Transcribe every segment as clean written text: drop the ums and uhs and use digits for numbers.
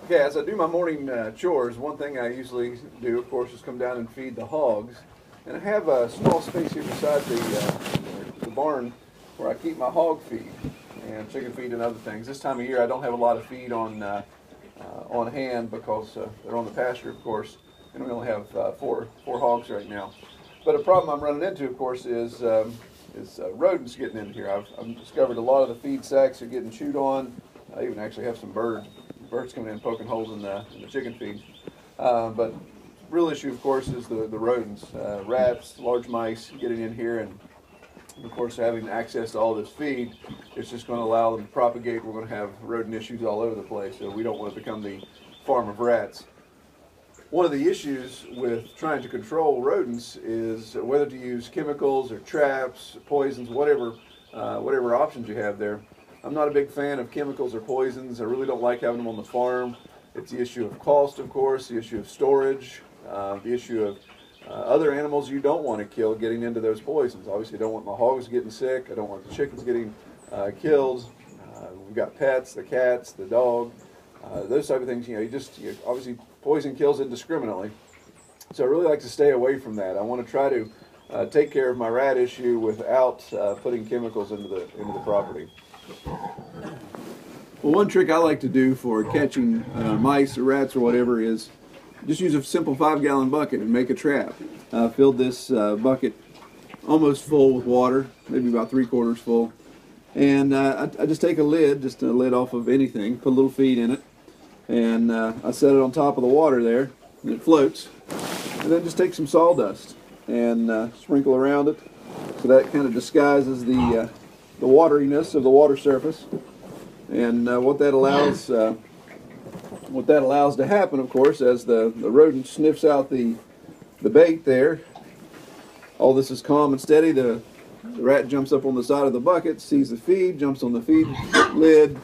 Okay, as I do my morning chores, one thing I usually do, of course, is come down and feed the hogs. And I have a small space here beside the barn where I keep my hog feed and chicken feed and other things. This time of year, I don't have a lot of feed on hand because they're on the pasture, of course, and we only have four hogs right now. But a problem I'm running into, of course, is rodents getting in here. I've discovered a lot of the feed sacks are getting chewed on. I even actually have some birds coming in poking holes in the chicken feed. But real issue, of course, is the rodents, rats, large mice getting in here, and of course having access to all this feed. It's just going to allow them to propagate. We're going to have rodent issues all over the place, so we don't want to become the farm of rats. One of the issues with trying to control rodents is whether to use chemicals or traps, poisons, whatever options you have there. I'm not a big fan of chemicals or poisons. I really don't like having them on the farm. It's the issue of cost, of course, the issue of storage, the issue of other animals you don't want to kill getting into those poisons. Obviously, I don't want my hogs getting sick. I don't want the chickens getting killed. We've got pets, the cats, the dog, those type of things. You obviously poison kills indiscriminately. So I really like to stay away from that. I want to try to take care of my rat issue without putting chemicals into the property. Well, one trick I like to do for catching mice or rats or whatever is just use a simple 5-gallon bucket and make a trap. I filled this bucket almost full with water, maybe about 3/4 full, and I just take a lid off of anything, put a little feed in it, and I set it on top of the water there, and it floats, and then just take some sawdust and sprinkle around it, so that kind of disguises the wateriness of the water surface. And what that allows to happen, of course, as the rodent sniffs out the bait there, all this is calm and steady. The rat jumps up on the side of the bucket, sees the feed, jumps on the feed lid.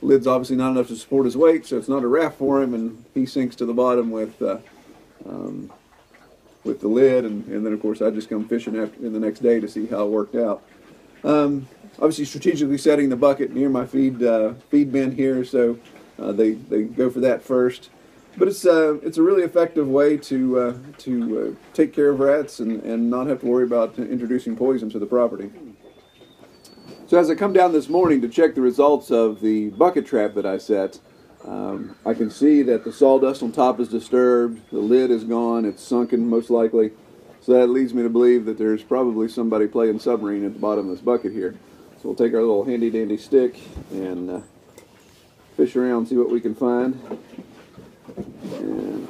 Lid's obviously not enough to support his weight, so it's not a raft for him, and he sinks to the bottom with the lid, and then of course I just come fishing in the next day to see how it worked out. Obviously, strategically setting the bucket near my feed bin here, so they go for that first. But it's a really effective way to take care of rats and not have to worry about introducing poison to the property. So as I come down this morning to check the results of the bucket trap that I set, I can see that the sawdust on top is disturbed, the lid is gone, it's sunken most likely. So that leads me to believe that there's probably somebody playing submarine at the bottom of this bucket here. So we'll take our little handy dandy stick and fish around and see what we can find. And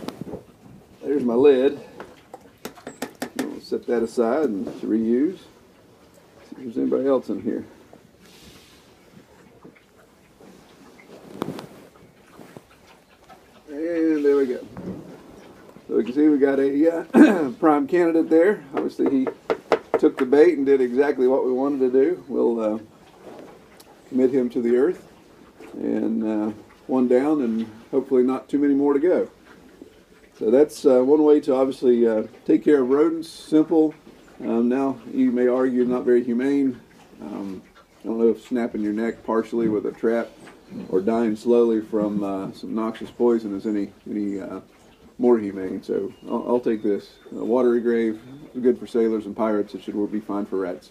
there's my lid. We'll set that aside and to reuse. See if there's anybody else in here. And there we go. So you can see we got a prime candidate there. Obviously he took the bait and did exactly what we wanted to do. We'll commit him to the earth, and one down, and hopefully not too many more to go. So that's one way to obviously take care of rodents. Simple. Now you may argue not very humane. I don't know if snapping your neck partially with a trap or dying slowly from some noxious poison is any more humane. So I'll take this. Watery grave, good for sailors and pirates. It should be fine for rats.